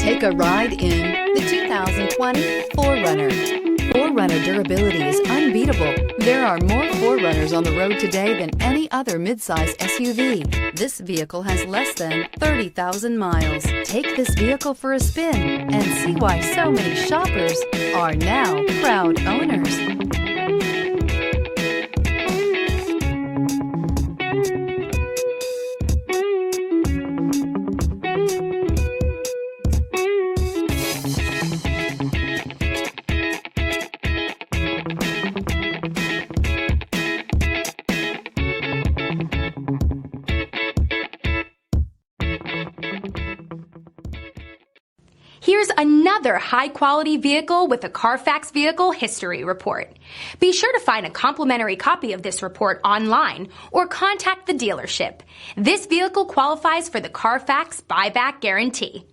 Take a ride in the 2020 4Runner. 4Runner durability is unbeatable. There are more 4Runners on the road today than any other midsize SUV. This vehicle has less than 30,000 miles. Take this vehicle for a spin and see why so many shoppers are now proud owners. Here's another high-quality vehicle with a Carfax Vehicle History Report. Be sure to find a complimentary copy of this report online or contact the dealership. This vehicle qualifies for the Carfax Buyback Guarantee.